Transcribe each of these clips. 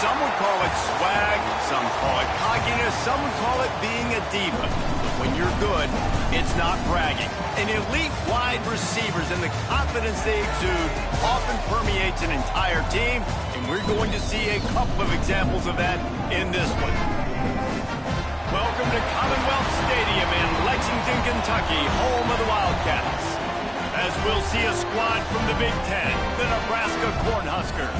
Some would call it swag, some call it cockiness, some would call it being a diva. But when you're good, it's not bragging. And elite wide receivers and the confidence they exude often permeates an entire team, and we're going to see a couple of examples of that in this one. Welcome to Commonwealth Stadium in Lexington, Kentucky, home of the Wildcats. As we'll see a squad from the Big Ten, the Nebraska Cornhuskers,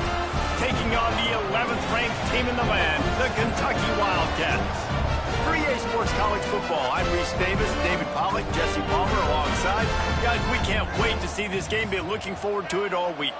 taking on the 11th-ranked team in the land, the Kentucky Wildcats. For EA Sports College Football, I'm Reese Davis, David Pollack, Jesse Palmer alongside. Guys, we can't wait to see this game. Been looking forward to it all week.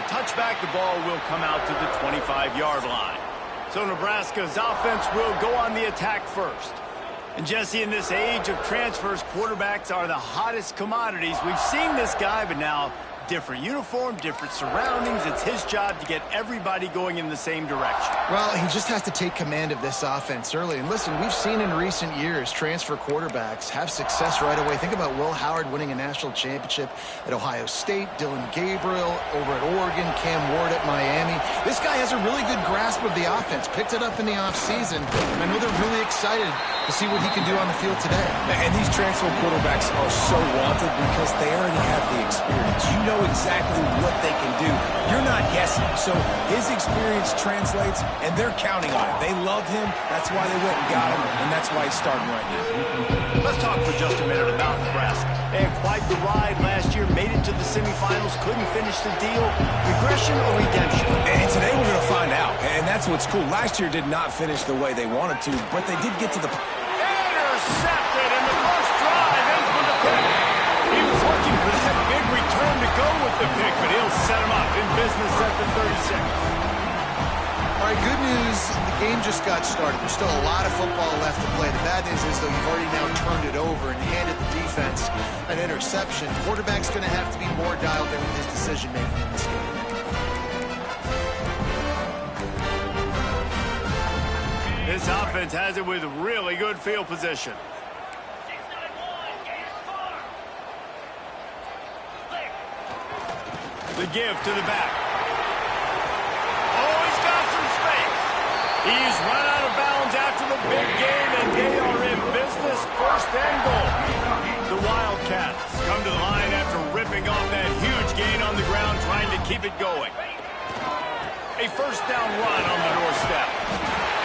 Touchback, the ball will come out to the 25-yard line. So Nebraska's offense will go on the attack first. And Jesse, in this age of transfers, quarterbacks are the hottest commodities. We've seen this guy, but now different uniform, different surroundings. It's his job to get everybody going in the same direction. Well, he just has to take command of this offense early. And listen, we've seen in recent years transfer quarterbacks have success right away. Think about Will Howard winning a national championship at Ohio State, Dylan Gabriel over at Oregon, Cam Ward at Miami. This guy has a really good grasp of the offense, picked it up in the offseason. I know they're really excited to see what he can do on the field today. And these transfer quarterbacks are so wanted because they already have the experience. You know exactly what they can do. You're not guessing. So his experience translates, and they're counting on it. They love him. That's why they went and got him, and that's why he's starting right now. Let's talk for just a minute about Nebraska. They had quite the ride last year, made it to the semifinals, couldn't finish the deal. Regression or redemption? And today we're going to find out, and that's what's cool. Last year did not finish the way they wanted to, but they did get to the... Intercepted, and the first drive ends with a pick. He was looking for that big return to go with the pick, but he'll set him up in business at the 36. All right, good news. The game just got started. There's still a lot of football left to play. The bad news is, though, you've already now turned it over and handed the defense an interception. Quarterback's going to have to be more dialed in with his decision-making in this game. This offense has it with really good field position. The give to the back. Oh, he's got some space. He's run out of bounds after the big gain, and they are in business, first and goal. The Wildcats come to the line after ripping off that huge gain on the ground, trying to keep it going. A first down run on the doorstep.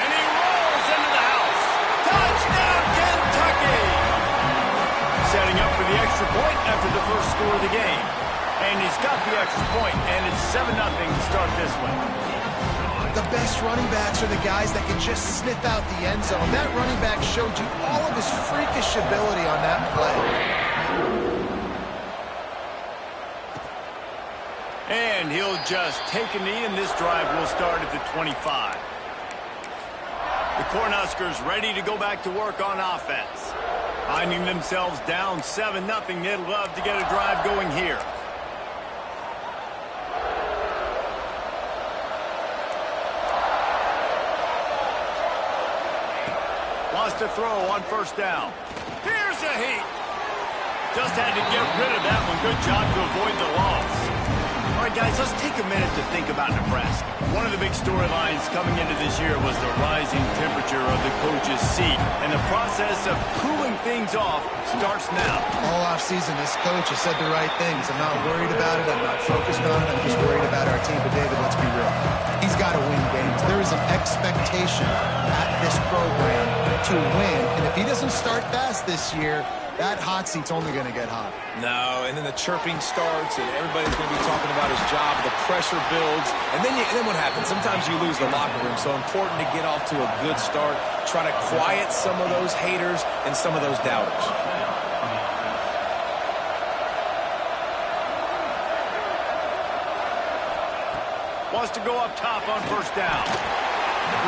And he rolls into the house. Touchdown, Kentucky! Setting up for the extra point after the first score of the game. And he's got the extra point, and it's 7-0 to start this one. The best running backs are the guys that can just sniff out the end zone. That running back showed you all of his freakish ability on that play. And he'll just take a knee, and this drive will start at the 25. The Cornhuskers ready to go back to work on offense. Finding themselves down 7-0, they'd love to get a drive going here. Lost a throw on first down. Here's a heat. Just had to get rid of that one. Good job to avoid the loss. All right, guys, let's take a minute to think about Nebraska. One of the big storylines coming into this year was the rising temperature of the coach's seat. And the process of cooling things off starts now. All offseason, this coach has said the right things. I'm not worried about it. I'm not focused on it. I'm just worried about our team. But, David, let's be real. He's got to win games. There is an expectation at this program to win. And if he doesn't start fast this year, that hot seat's only going to get hot. No, and then the chirping starts, and everybody's going to be talking about his job. The pressure builds, and then what happens? Sometimes you lose the locker room, so important to get off to a good start. Try to quiet some of those haters and some of those doubters. Wants to go up top on first down.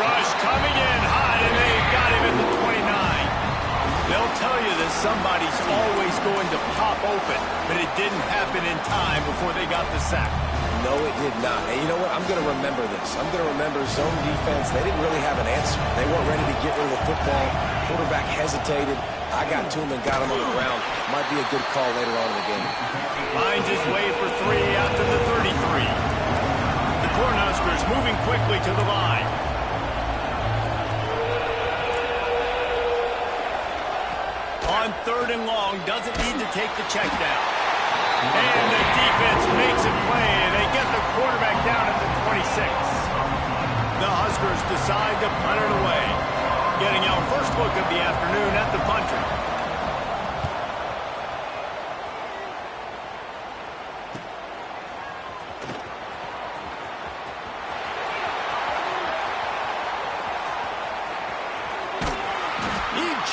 Rush coming in high, and they've got him at the 29. They'll tell you that somebody's always going to pop open, but it didn't happen in time before they got the sack. No, it did not. And you know what? I'm going to remember this. I'm going to remember zone defense. They didn't really have an answer. They weren't ready to get rid of the football. Quarterback hesitated. I got to him and got him on the ground. Might be a good call later on in the game. Finds his way for 3 out to the 33. The Cornhuskers moving quickly to the line. On 3rd and long, doesn't need to take the check down. And the defense makes a play, and they get the quarterback down at the 26. The Huskers decide to punt it away. Getting our first look of the afternoon at the punter.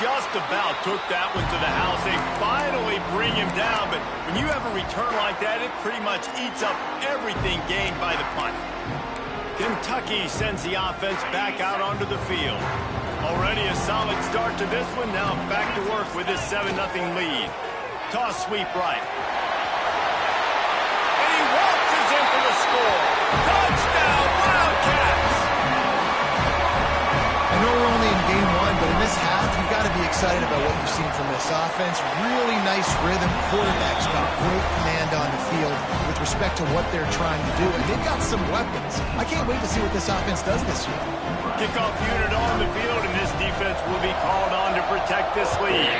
Just about took that one to the house. They finally bring him down, but when you have a return like that, it pretty much eats up everything gained by the punt. Kentucky sends the offense back out onto the field. Already a solid start to this one. Now back to work with this 7-0 lead. Toss sweep right. And he waltzes in for the score. Touchdown, Wildcats! I know we're only in game one, but in this half, you've got to be excited about what you've seen from this offense. Really nice rhythm. Quarterback's got great command on the field with respect to what they're trying to do, and they've got some weapons. I can't wait to see what this offense does this year. Kickoff unit on the field, and this defense will be called on to protect this lead.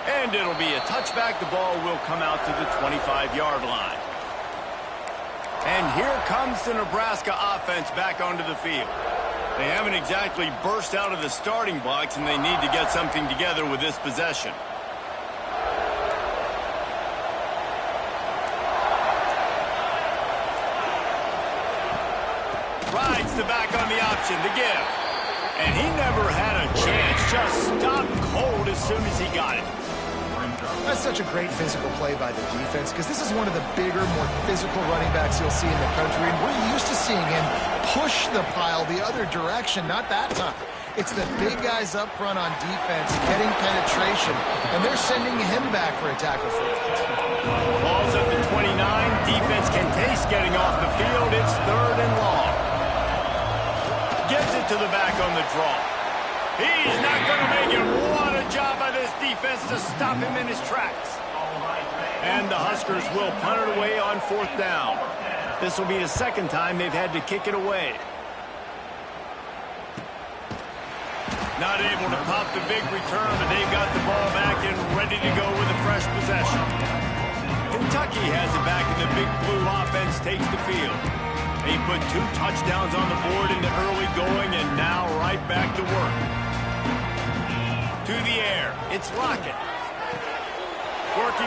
And it'll be a touchback. The ball will come out to the 25-yard line. And here comes the Nebraska offense back onto the field. They haven't exactly burst out of the starting blocks, and they need to get something together with this possession. Rides the back on the option to give. And he never had a chance. Just stopped cold as soon as he got it. That's such a great physical play by the defense because this is one of the bigger, more physical running backs you'll see in the country, and we're used to seeing him push the pile the other direction, not that time. It's the big guys up front on defense getting penetration, and they're sending him back for a tackle for it. Ball's at the 29. Defense can taste getting off the field. It's 3rd and long. Gets it to the back on the draw. He's not going to make it. What a job by this defense to stop him in his tracks. And the Huskers will punt it away on 4th down. This will be the second time they've had to kick it away. Not able to pop the big return, but they've got the ball back and ready to go with a fresh possession. Kentucky has it back, and the Big Blue offense takes the field. They put 2 touchdowns on the board in the early going, and now right back to work. To the air, it's Lockett.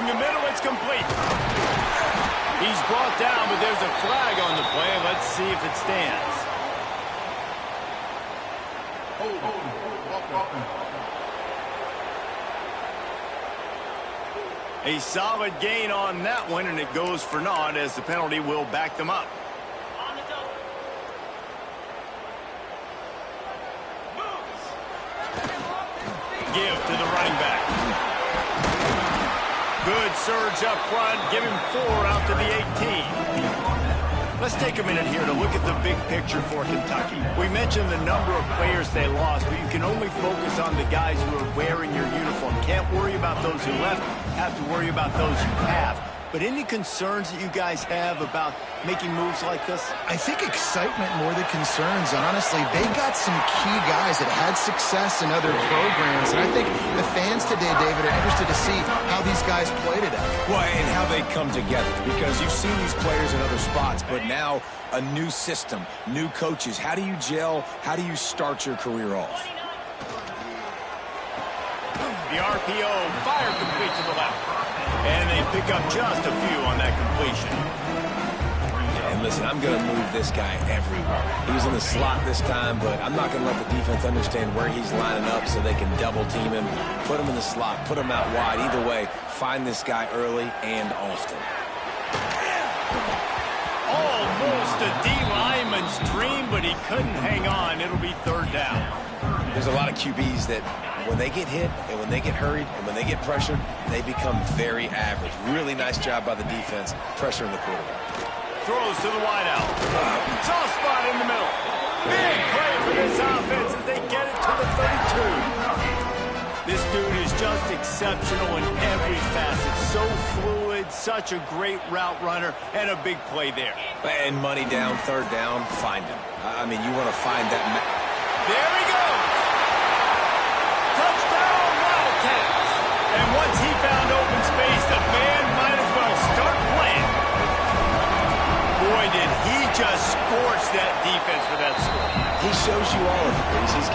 the middle. It's complete. He's brought down, but there's a flag on the play. Let's see if it stands. A solid gain on that one, and it goes for naught as the penalty will back them up. Give to the running back. Good surge up front. Give him 4 out to the 18. Let's take a minute here to look at the big picture for Kentucky. We mentioned the number of players they lost, but you can only focus on the guys who are wearing your uniform. Can't worry about those who left. Have to worry about those you have. But any concerns that you guys have about making moves like this? I think excitement more than concerns. Honestly, they got some key guys that had success in other programs. And I think the fans today, David, are interested to see how these guys play today. Well, and how they come together. Because you've seen these players in other spots, but now a new system, new coaches. How do you gel? How do you start your career off? The RPO, fire complete to the left. And they pick up just a few on that completion. Yeah, and listen, I'm going to move this guy everywhere. He's in the slot this time, but I'm not going to let the defense understand where he's lining up so they can double team him, put him in the slot, put him out wide. Either way, find this guy early and often. Almost a D lineman's dream, but he couldn't hang on. It'll be 3rd down. There's a lot of QBs that when they get hit and when they get hurried and when they get pressured, they become very average. Really nice job by the defense pressuring the quarterback. Throws to the wideout. Soft spot in the middle. Big play for this offense as they get it to the 32. This dude is just exceptional in every facet. So fluid, such a great route runner, and a big play there. And money down, 3rd down, find him. I mean, you want to find that. There he goes. Touchdown, Wildcats. And once he found open space, the band might as well start playing. Boy, did he just scorch that defense for that score. He shows you all of it. He's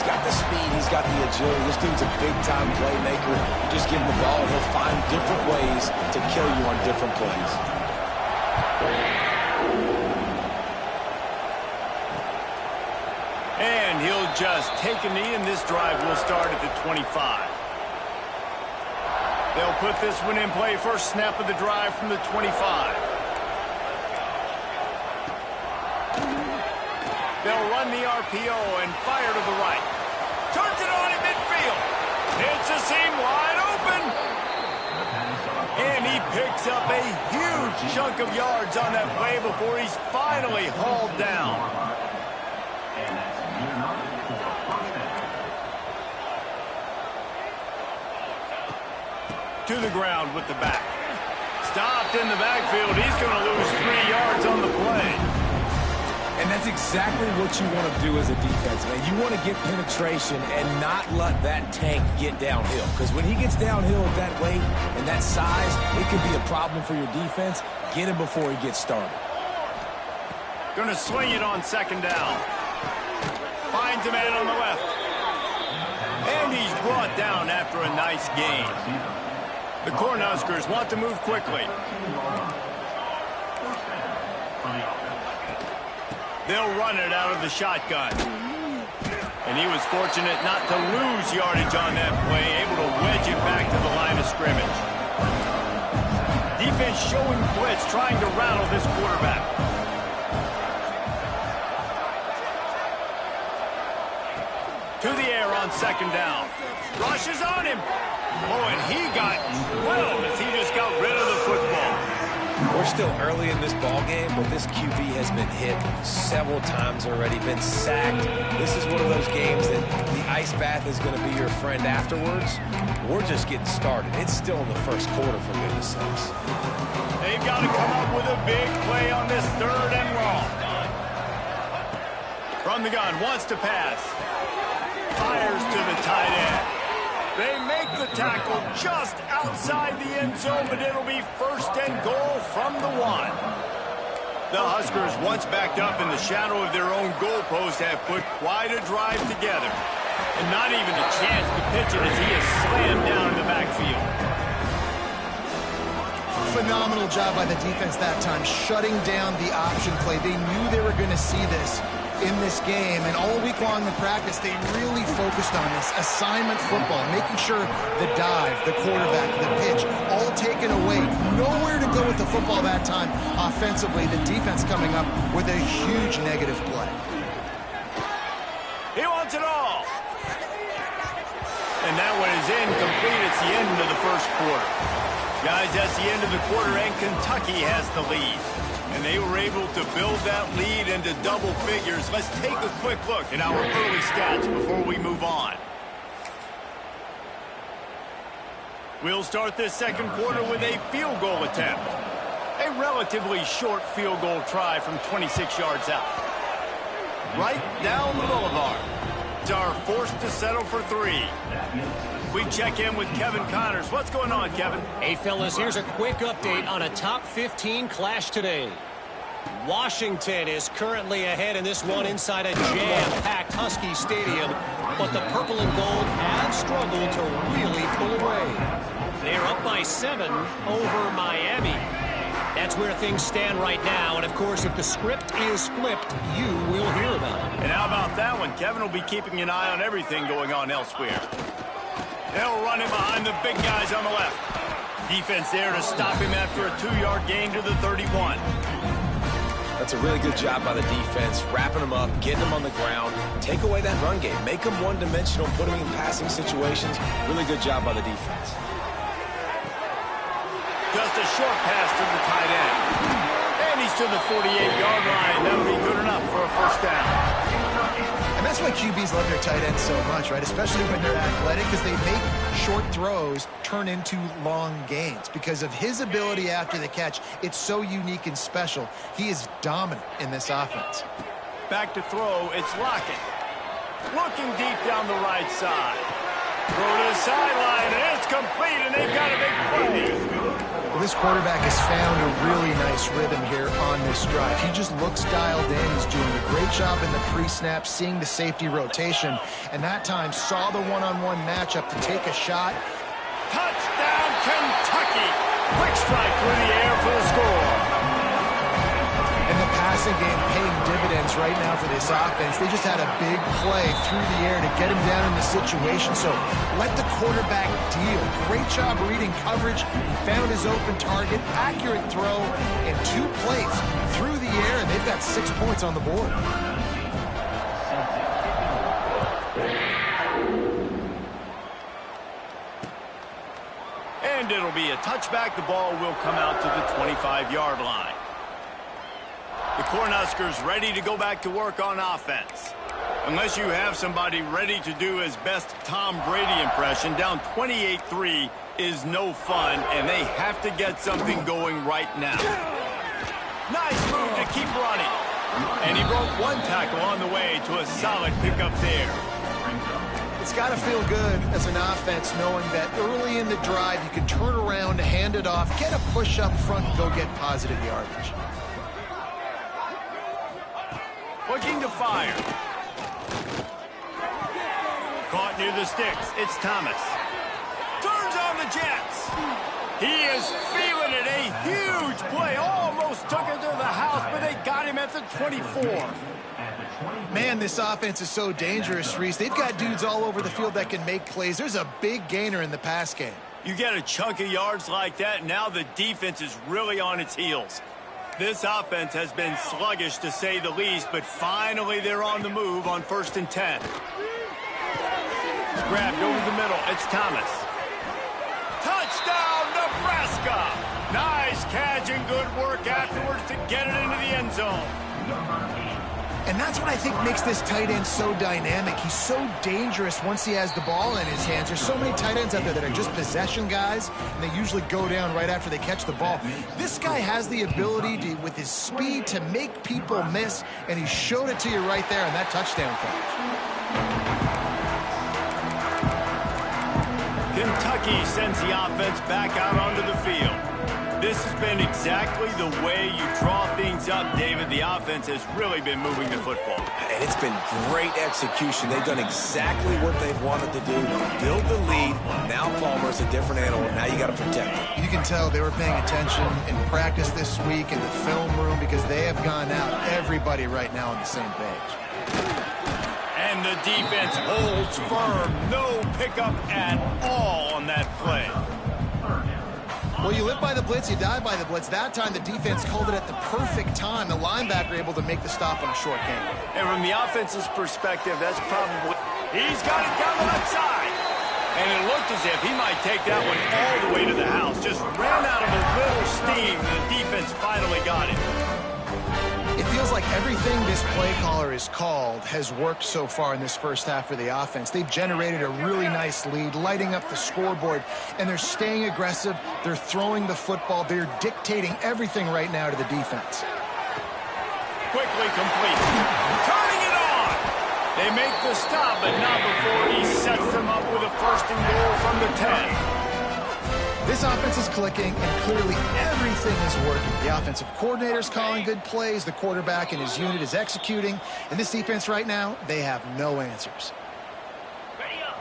got the speed. He's got the agility. This dude's a big-time playmaker. You just give him the ball, he'll find different ways to kill you on different plays. And he'll just take a knee, and this drive will start at the 25. They'll put this one in play. First snap of the drive from the 25. They'll run the RPO and fire to the right. Turns it on at midfield. It's a seam wide open. And he picks up a huge chunk of yards on that play before he's finally hauled down. To the ground with the back. Stopped in the backfield. He's going to lose 3 yards on the play. And that's exactly what you want to do as a defense, man. You want to get penetration and not let that tank get downhill. Because when he gets downhill at that weight and that size, it could be a problem for your defense. Get him before he gets started. Going to swing it on 2nd down. Finds a man on the left. And he's brought down after a nice gain. The Cornhuskers want to move quickly. They'll run it out of the shotgun. And he was fortunate not to lose yardage on that play, able to wedge it back to the line of scrimmage. Defense showing blitz, trying to rattle this quarterback. To the air on 2nd down. Rushes on him. Oh, and he got drilled as he just got rid of the football. We're still early in this ball game, but this QB has been hit several times already, been sacked. This is one of those games that the ice bath is going to be your friend afterwards. We're just getting started. It's still in the first quarter, for goodness sakes. They've got to come up with a big play on this 3rd and long. From the gun, wants to pass. Fires to the tight end. They make the tackle just outside the end zone, but it'll be 1st and goal from the 1. The Huskers, once backed up in the shadow of their own goalpost, have put quite a drive together. And not even a chance to pitch it as he is slammed down in the backfield. Phenomenal job by the defense that time, shutting down the option play. They knew they were going to see this in this game, and all week long in practice, they really focused on this assignment football, making sure the dive, the quarterback, the pitch, all taken away. Nowhere to go with the football that time offensively. The defense coming up with a huge negative play. He wants it all. And that one is incomplete. It's the end of the first quarter. Guys, that's the end of the quarter, and Kentucky has the lead. And they were able to build that lead into double figures. Let's take a quick look at our early stats before we move on. We'll start this second quarter with a field goal attempt. A relatively short field goal try from 26 yards out. Right down the boulevard. Are forced to settle for 3. We check in with Kevin Connors. What's going on, Kevin? Hey, fellas, here's a quick update on a top 15 clash today. Washington is currently ahead in this one inside a jam-packed Husky Stadium, but the purple and gold have struggled to really pull away. They're up by 7 over Miami. That's where things stand right now, and of course, if the script is flipped, you will hear about it. And how about that one? Kevin will be keeping an eye on everything going on elsewhere. They'll run it behind the big guys on the left. Defense there to stop him after a 2-yard gain to the 31. That's a really good job by the defense, wrapping them up, getting them on the ground, take away that run game, make them one-dimensional, put them in passing situations. Really good job by the defense. Just a short pass to the tight end. And he's to the 48-yard line. That'll be good enough for a first down. And that's why QBs love their tight ends so much, right? Especially when they're athletic, because they make short throws turn into long gains. Because of his ability after the catch, it's so unique and special. He is dominant in this offense. Back to throw, it's Lockett. Looking deep down the right side. Throw to the sideline, and it's complete, and they've got a big play. Well, this quarterback has found a really nice rhythm here on this drive. He just looks dialed in. He's doing a great job in the pre-snap, seeing the safety rotation, and that time saw the one-on-one matchup to take a shot. Touchdown, Kentucky! Quick strike through the air for the score. And the passing game paying dividends right now for this offense. They just had a big play through the air to get him down in the situation. So let the quarterback deal. Great job reading coverage. He found his open target, accurate throw, and 2 plays through the air, and they've got 6 points on the board. And it'll be a touchback. The ball will come out to the 25-yard line. The Cornhuskers ready to go back to work on offense. Unless you have somebody ready to do his best Tom Brady impression, down 28-3 is no fun, and they have to get something going right now. Nice move to keep running. And he broke 1 tackle on the way to a solid pickup there. It's got to feel good as an offense knowing that early in the drive you can turn around, hand it off, get a push up front, and go get positive yardage. Looking to fire. Caught near the sticks. It's Thomas. Turns on the Jets. He is feeling it. A huge play. Almost took it to the house, but they got him at the 24. Man, this offense is so dangerous, Reese. They've got dudes all over the field that can make plays. There's a big gainer in the pass game. You get a chunk of yards like that, now the defense is really on its heels. This offense has been sluggish, to say the least, but finally they're on the move on 1st and 10. Grabbed over the middle. It's Thomas. Touchdown, Nebraska! Nice catch and good work afterwards to get it into the end zone. And that's what I think makes this tight end so dynamic. He's so dangerous once he has the ball in his hands. There's so many tight ends out there that are just possession guys, and they usually go down right after they catch the ball. This guy has the ability to, with his speed, to make people miss, and he showed it to you right there in that touchdown catch. Kentucky sends the offense back out onto the field. This has been exactly the way you draw things up, David. The offense has really been moving the football. And it's been great execution. They've done exactly what they've wanted to do. Build the lead. Now Palmer's a different animal. Now you got to protect him. You can tell they were paying attention in practice this week in the film room because they have gone out. Everybody right now on the same page. And the defense holds firm. No pickup at all on that play. Well, you live by the blitz, you die by the blitz. That time, the defense called it at the perfect time. The linebacker able to make the stop on a short game. And from the offense's perspective, that's probably... He's got it down the left side. And it looked as if he might take that one all the way to the house. Just ran out of a little steam, and the defense finally got it. It feels like everything this play caller has called has worked so far in this first half for the offense. They've generated a really nice lead, lighting up the scoreboard, and they're staying aggressive. They're throwing the football. They're dictating everything right now to the defense. Quickly complete. Turning it on. They make the stop, but not before he sets them up with a first and goal from the 10. This offense is clicking, and clearly everything is working. The offensive coordinator's calling good plays. The quarterback and his unit is executing. And this defense right now, they have no answers.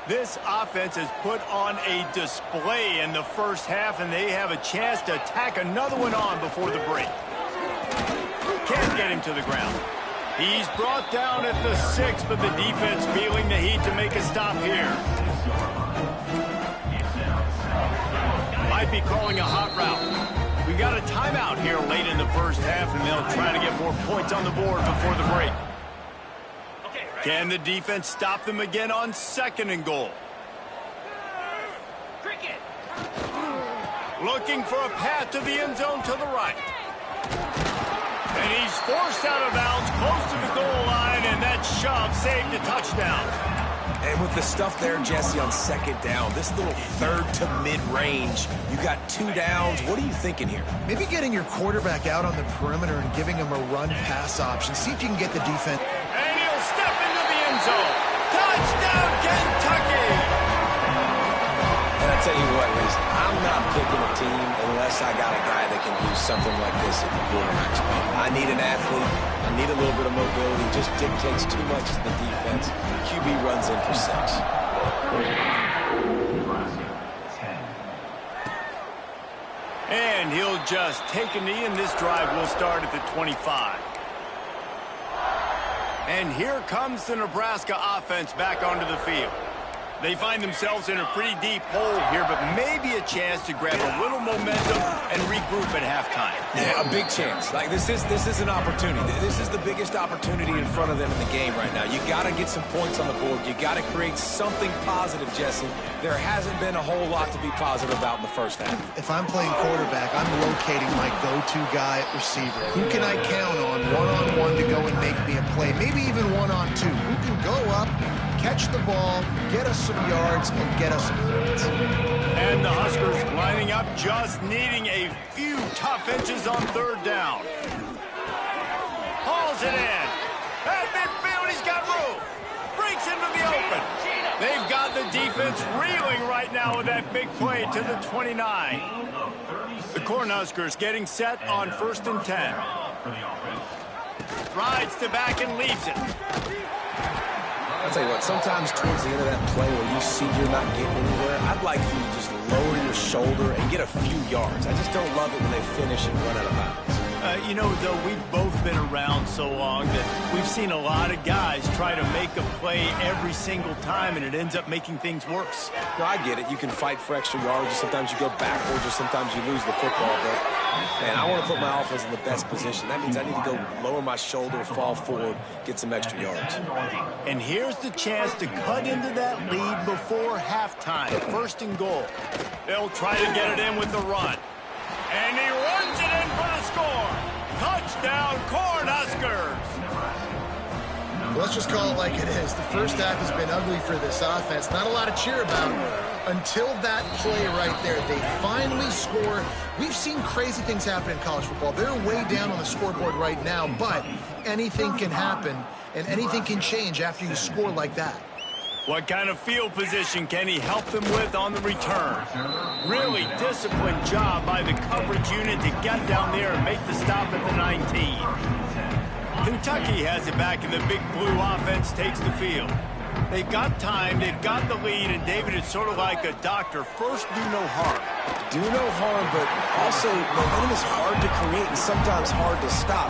This offense has put on a display in the first half, and they have a chance to tack another one on before the break. Can't get him to the ground. He's brought down at the 6, but the defense feeling the heat to make a stop here. Might be calling a hot route. We got a timeout here late in the first half, and they'll try to get more points on the board before the break. Can the defense stop them again on second and goal? Looking for a path to the end zone to the right. And he's forced out of bounds close to the goal line, and that shove saved a touchdown. And with the stuff there, Jesse, on second down, this little third to mid-range, you got 2 downs. What are you thinking here? Maybe getting your quarterback out on the perimeter and giving him a run-pass option. See if you can get the defense. And he'll step into the end zone. Touchdown, Kentucky! And I tell you what, Liz, I'm not picking a team unless I got a guy that can do something like this at the quarterback spot. I need an athlete. I need a little bit of mobility. Just dictates too much to the defense. QB runs in for 6. And he'll just take a knee, and this drive will start at the 25. And here comes the Nebraska offense back onto the field. They find themselves in a pretty deep hole here, but maybe a chance to grab a little momentum and regroup at halftime. Yeah, a big chance. Like this is an opportunity. This is the biggest opportunity in front of them in the game right now. You got to get some points on the board. You got to create something positive, Jesse. There hasn't been a whole lot to be positive about in the first half. If I'm playing quarterback, I'm locating my go-to guy at receiver. Who can I count on one-on-one to go and make me a play? Maybe even one-on-two. Who can go up, catch the ball, get us some yards, and get us some points. And the Huskers lining up, just needing a few tough inches on third down. Hauls it in. At midfield, he's got room. Breaks into the open. They've got the defense reeling right now with that big play to the 29. The Cornhuskers getting set on 1st and 10. Rides to back and leaves it. I'll tell you what, sometimes towards the end of that play where you see you're not getting anywhere, I'd like for you to just lower your shoulder and get a few yards. I just don't love it when they finish and run out of bounds. You know, though, we've both been around so long that we've seen a lot of guys try to make a play every single time, and it ends up making things worse. No, I get it. You can fight for extra yards, or sometimes you go backwards, or sometimes you lose the football. But, man, I want to put my offense in the best position. That means I need to go lower my shoulder, fall forward, get some extra yards. And here's the chance to cut into that lead before halftime. 1st and goal. They'll try to get it in with the run. And he runs it in for the score. Touchdown, Cornhuskers. Let's just call it like it is. The first half has been ugly for this offense. Not a lot to cheer about until that play right there. They finally score. We've seen crazy things happen in college football. They're way down on the scoreboard right now, but anything can happen, and anything can change after you score like that. What kind of field position can he help them with on the return? Really disciplined job by the coverage unit to get down there and make the stop at the 19. Kentucky has it back, and the Big Blue offense takes the field. They've got time, they've got the lead, and David, it's sort of like a doctor. First, do no harm. Do no harm, but also momentum is hard to create and sometimes hard to stop.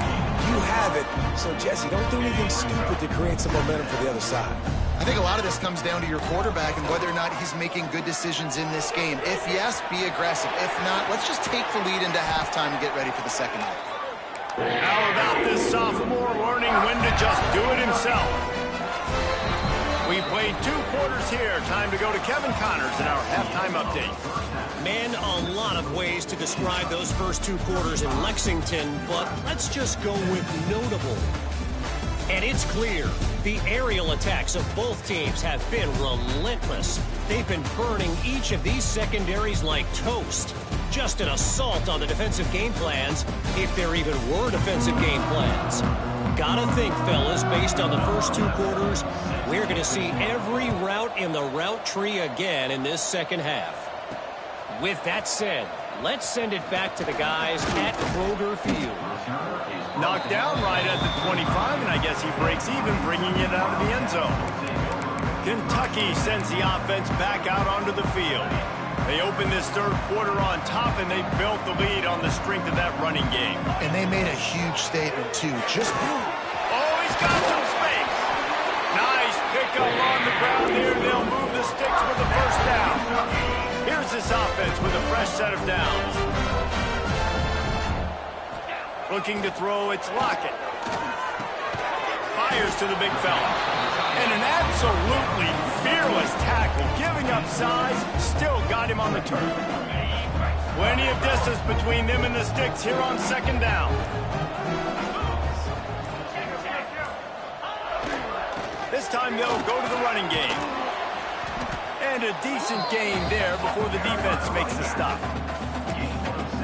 You have it, so Jesse, don't do anything stupid to create some momentum for the other side. I think a lot of this comes down to your quarterback and whether or not he's making good decisions in this game. If yes, be aggressive. If not, let's just take the lead into halftime and get ready for the second half. How about this sophomore learning when to just do it himself? We played 2 quarters here. Time to go to Kevin Connors in our halftime update. Man, a lot of ways to describe those first 2 quarters in Lexington, but let's just go with notable. And it's clear, the aerial attacks of both teams have been relentless. They've been burning each of these secondaries like toast. Just an assault on the defensive game plans, if there even were defensive game plans. Gotta think, fellas, based on the first 2 quarters, we're going to see every route in the route tree again in this second half. With that said, let's send it back to the guys at Kroger Field. Knocked down right at the 25, and I guess he breaks even, bringing it out of the end zone. Kentucky sends the offense back out onto the field. They open this third quarter on top, and they built the lead on the strength of that running game. And they made a huge statement, too. Oh, he's got some space. Nice pickup on the ground there. They'll move the sticks with the first down. Here's this offense with a fresh set of downs. Looking to throw, it's Lockett. Fires to the big fella. And an absolutely fearless tackle, giving up size, still got him on the turn. Plenty of distance between them and the sticks here on second down. This time they'll go to the running game. And a decent gain there before the defense makes the stop.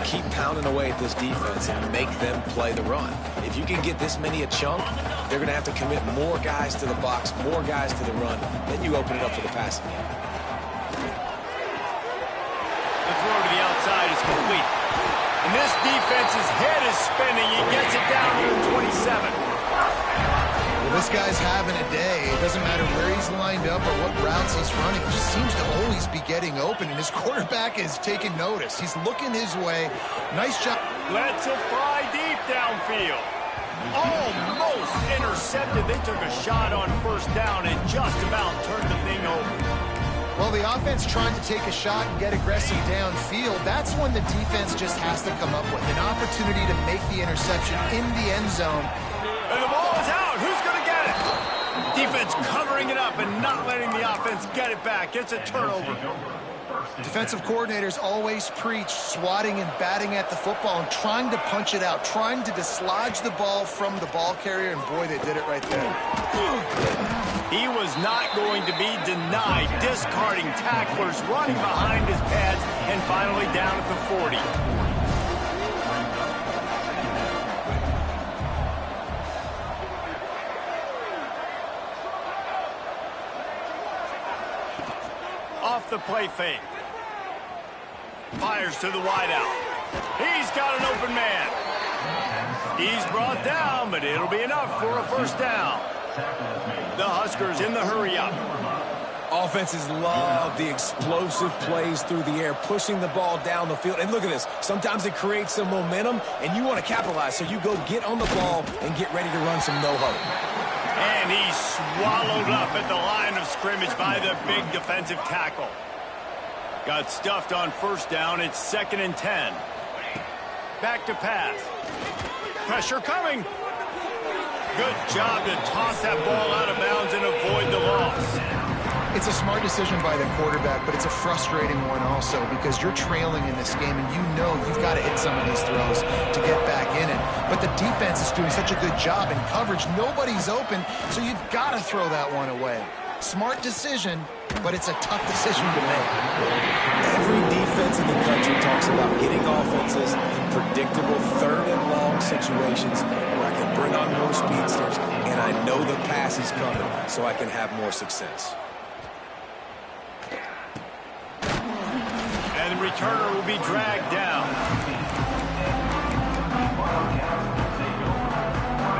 Keep pounding away at this defense and make them play the run. If you can get this many a chunk, they're going to have to commit more guys to the box, more guys to the run. Then you open it up for the passing game. The throw to the outside is complete. And this defense's head is spinning. He gets it down to the 27. Well, this guy's having a day. It doesn't matter where he's lined up or what routes he's running. He just seems to always be getting open, and his quarterback is taking notice. He's looking his way. Nice job. Lets it fly deep downfield. Almost intercepted. They took a shot on first down and just about turned the thing over. Well, the offense trying to take a shot and get aggressive downfield. That's when the defense just has to come up with an opportunity to make the interception in the end zone. And the ball is out. Who's going to get it? Defense covering it up and not letting the offense get it back. It's a turnover. Defensive coordinators always preach swatting and batting at the football and trying to punch it out, trying to dislodge the ball from the ball carrier, and boy, they did it right there. He was not going to be denied, discarding tacklers, running behind his pads, and finally down at the 40. Off the play fake. Fires to the wideout. He's got an open man. He's brought down, but it'll be enough for a first down. The Huskers in the hurry-up. Offenses love the explosive plays through the air, pushing the ball down the field. And look at this. Sometimes it creates some momentum, and you want to capitalize. So you go get on the ball and get ready to run some no-huddle. And he's swallowed up at the line of scrimmage by the big defensive tackle. Got stuffed on first down. It's 2nd and 10. Back to pass. Pressure coming. Good job to toss that ball out of bounds and avoid the loss. It's a smart decision by the quarterback, but it's a frustrating one also because you're trailing in this game and you know you've got to hit some of these throws to get back in it. But the defense is doing such a good job in coverage. Nobody's open, so you've got to throw that one away. Smart decision, but it's a tough decision to make. Every defense in the country talks about getting offenses in predictable 3rd and long situations where I can bring on more speedsters and I know the pass is coming so I can have more success. returner will be dragged down.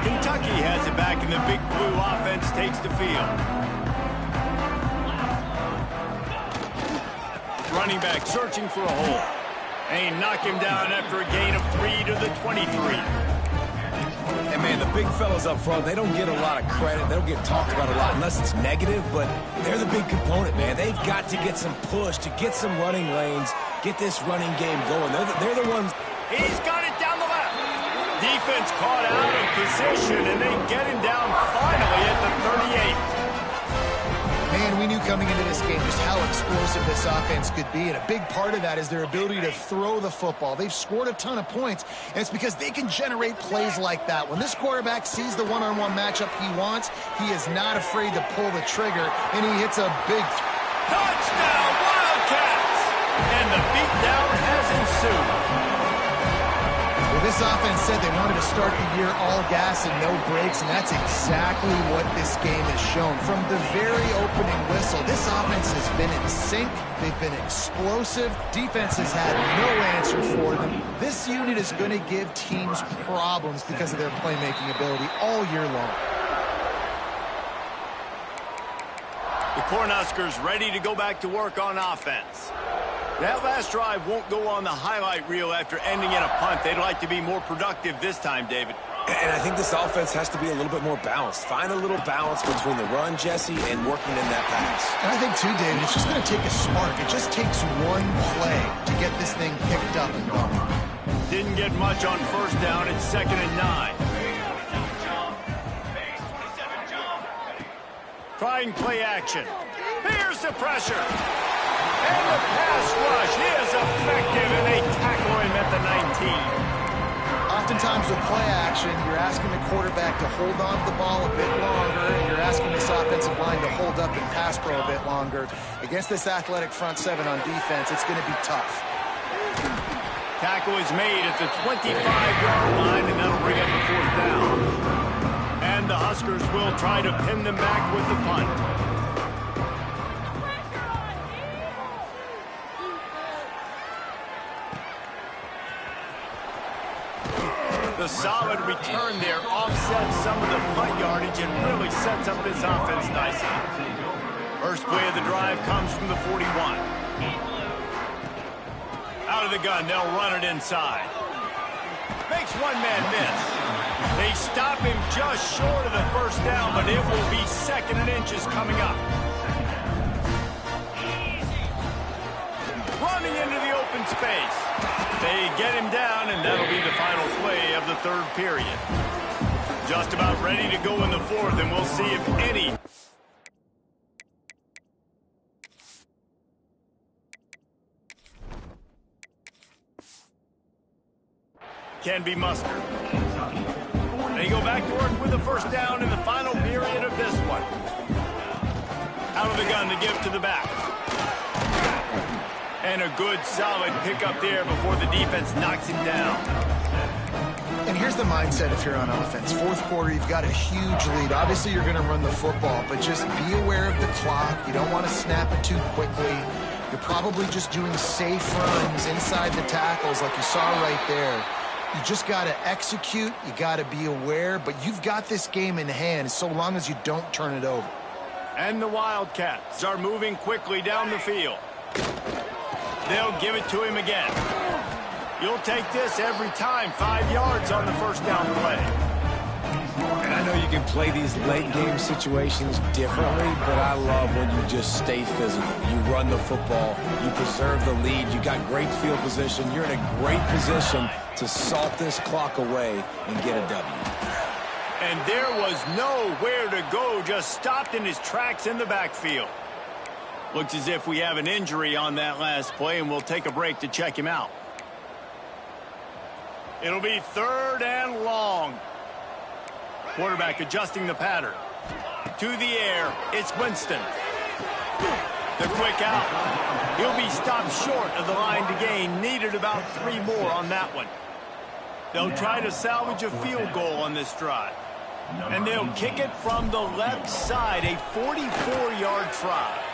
Kentucky has it back, and the Big Blue offense takes the field. Running back searching for a hole. And he knocked him down after a gain of 3 to the 23. And, man, the big fellas up front, they don't get a lot of credit. They don't get talked about a lot unless it's negative, but they're the big component, man. They've got to get some push, to get some running lanes, get this running game going. They're the ones. He's got it down the left. Defense caught out of position, and they get him down finally at the 38. Man, we knew coming into this game just how explosive this offense could be, and a big part of that is their ability to throw the football. They've scored a ton of points, and it's because they can generate plays like that. When this quarterback sees the one-on-one matchup he wants, he is not afraid to pull the trigger, and he hits a big touchdown, Wildcats! And the beatdown has ensued. Well, this offense said they wanted to start the year all gas and no brakes, and that's exactly what this game has shown. From the very opening whistle, this offense has been in sync. They've been explosive. Defense has had no answer for them. This unit is going to give teams problems because of their playmaking ability all year long. The Cornhuskers ready to go back to work on offense. That last drive won't go on the highlight reel after ending in a punt. They'd like to be more productive this time, David. And I think this offense has to be a little bit more balanced. Find a little balance between the run, Jesse, and working in that pass. And I think, too, David, it's just going to take a spark. It just takes one play to get this thing picked up and going. Didn't get much on first down. It's 2nd and 9. Trying play action. Here's the pressure. And the pass rush is effective, and they tackle him at the 19. Oftentimes with play action, you're asking the quarterback to hold on to the ball a bit longer, and you're asking this offensive line to hold up and pass pro a bit longer. Against this athletic front seven on defense, it's going to be tough. Tackle is made at the 25-yard line, and that'll bring up the 4th down. And the Huskers will try to pin them back with the punt. The solid return there offsets some of the punt yardage and really sets up this offense nicely. First play of the drive comes from the 41. Out of the gun, they'll run it inside. Makes one man miss. They stop him just short of the first down, but it will be 2nd and inches coming up. Running into the open space. They get him down, and that'll be the final play of the 3rd period. Just about ready to go in the 4th, and we'll see if any can be mustered. They go back to work with the first down in the final period of this one. Out of the gun to give to the back. And a good, solid pickup there before the defense knocks him down. And here's the mindset if you're on offense. 4th quarter, you've got a huge lead. Obviously, you're going to run the football, but just be aware of the clock. You don't want to snap it too quickly. You're probably just doing safe runs inside the tackles like you saw right there. You just got to execute. You got to be aware, but you've got this game in hand so long as you don't turn it over. And the Wildcats are moving quickly down the field. They'll give it to him again. You'll take this every time. 5 yards on the first down play. And I know you can play these late game situations differently, but I love when you just stay physical. You run the football. You preserve the lead. You got great field position. You're in a great position to salt this clock away and get a W. And there was nowhere to go. Just stopped in his tracks in the backfield. Looks as if we have an injury on that last play, and we'll take a break to check him out. It'll be 3rd and long. Quarterback adjusting the pattern. To the air, it's Winston. The quick out. He'll be stopped short of the line to gain. Needed about 3 more on that one. They'll try to salvage a field goal on this drive. And they'll kick it from the left side, a 44-yard try.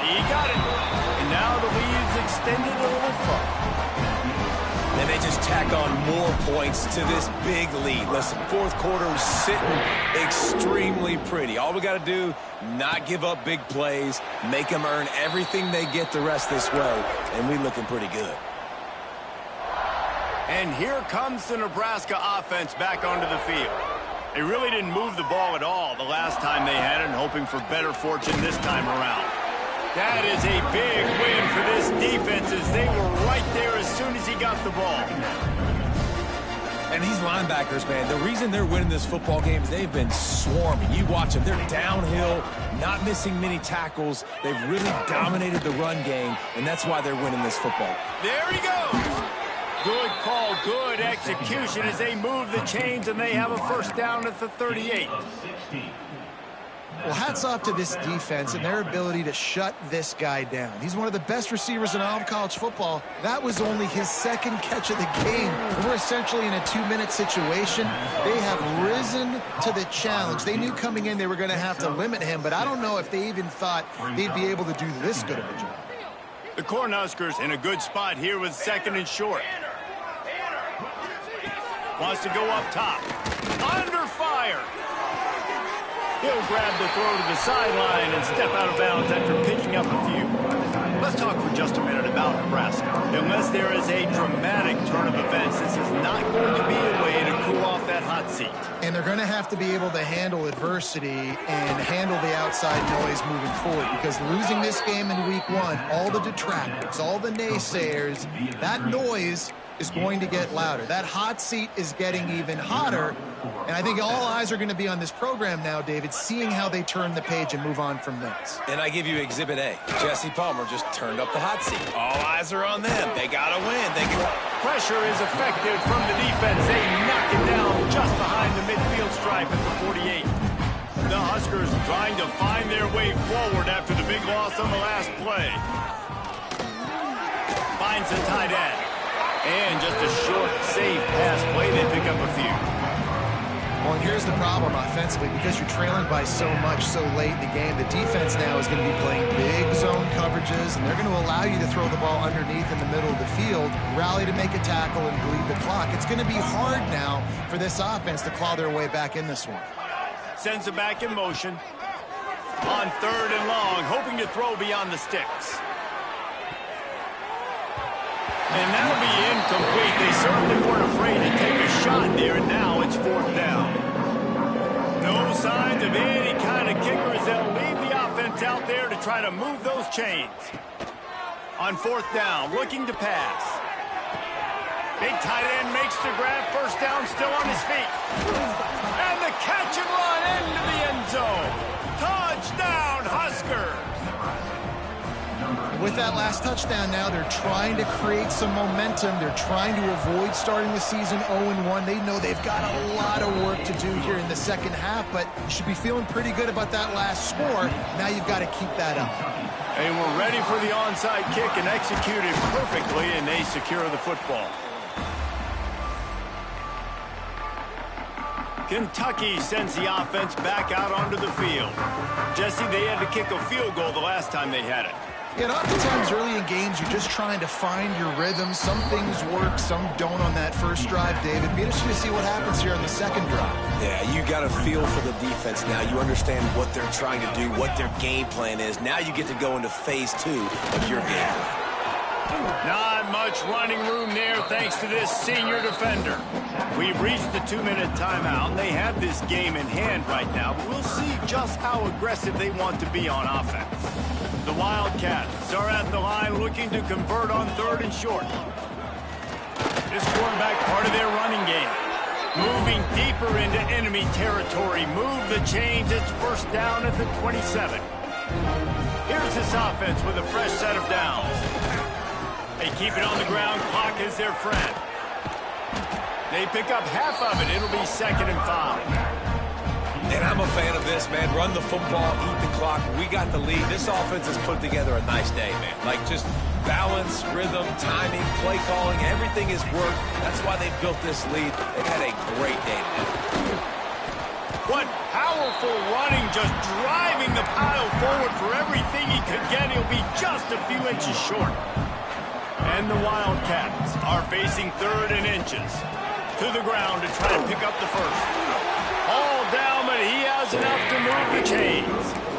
He got it. And now the lead's extended a little further. And they just tack on more points to this big lead. Listen, fourth quarter is sitting extremely pretty. All we got to do, not give up big plays, make them earn everything they get the rest this way, and we looking pretty good. And here comes the Nebraska offense back onto the field. They really didn't move the ball at all the last time they had it, hoping for better fortune this time around. That is a big win for this defense as they were right there as soon as he got the ball. And these linebackers, man, the reason they're winning this football game is they've been swarming. You watch them. They're downhill, not missing many tackles. They've really dominated the run game, and that's why they're winning this football. There he goes. Good call, good execution as they move the chains, and they have a first down at the 38. Well, hats off to this defense and their ability to shut this guy down. He's one of the best receivers in all of college football. That was only his second catch of the game. We're essentially in a 2-minute situation. They have risen to the challenge. They knew coming in they were going to have to limit him, but I don't know if they even thought they'd be able to do this good of a job. The Cornhuskers in a good spot here with second and short. Wants to go up top. Under fire. He'll grab the throw to the sideline and step out of bounds after picking up a few. Let's talk for just a minute about Nebraska. Unless there is a dramatic turn of events, this is not going to be a way to cool off that hot seat. And they're going to have to be able to handle adversity and handle the outside noise moving forward, because losing this game in week 1, all the detractors, all the naysayers, that noise is going to get louder. That hot seat is getting even hotter. And I think all eyes are going to be on this program now, David, seeing how they turn the page and move on from this. And I give you Exhibit A. Jesse Palmer just turned up the hot seat. All eyes are on them. They got to win. Pressure is effective from the defense. They knock it down just behind the midfield stripe at the 48. The Huskers trying to find their way forward after the big loss on the last play. Finds a tight end. And just a short, safe pass play. They pick up a few. Well, and here's the problem offensively. Because you're trailing by so much so late in the game, the defense now is going to be playing big zone coverages, and they're going to allow you to throw the ball underneath in the middle of the field, rally to make a tackle, and bleed the clock. It's going to be hard now for this offense to claw their way back in this one. Sends it back in motion. On third and long, hoping to throw beyond the sticks. And that'll be incomplete. They certainly weren't afraid to take a shot there, and now it's fourth down. No signs of any kind of kickers. They'll leave the offense out there to try to move those chains. On fourth down, looking to pass. Big tight end makes the grab. First down, still on his feet. And the catch and run into the end zone. Touchdown, Huskers. With that last touchdown now, they're trying to create some momentum. They're trying to avoid starting the season 0-1. They know they've got a lot of work to do here in the second half, but you should be feeling pretty good about that last score. Now you've got to keep that up. They were ready for the onside kick and executed perfectly, and they secure the football. Kentucky sends the offense back out onto the field. Jesse, they had to kick a field goal the last time they had it. Yeah, oftentimes early in games, you're just trying to find your rhythm. Some things work, some don't on that first drive, David. Be interested to see what happens here on the second drive. Yeah, you got a feel for the defense now. You understand what they're trying to do, what their game plan is. Now you get to go into phase 2 of your game plan. Not much running room there thanks to this senior defender. We've reached the 2-minute timeout, and they have this game in hand right now, but we'll see just how aggressive they want to be on offense. The Wildcats are at the line looking to convert on third and short. This quarterback part of their running game. Moving deeper into enemy territory. Move the chains. It's first down at the 27. Here's this offense with a fresh set of downs. They keep it on the ground. Clock is their friend. They pick up half of it. It'll be 2nd and 5. And I'm a fan of this, man. Run the football, eat the clock. We got the lead. This offense has put together a nice day, man. Like, just balance, rhythm, timing, play calling, everything has worked. That's why they built this lead. They've had a great day today. What powerful running, just driving the pile forward for everything he could get. He'll be just a few inches short. And the Wildcats are facing 3rd and inches. To the ground to try and pick up the first. All down, but he has enough to move the chains.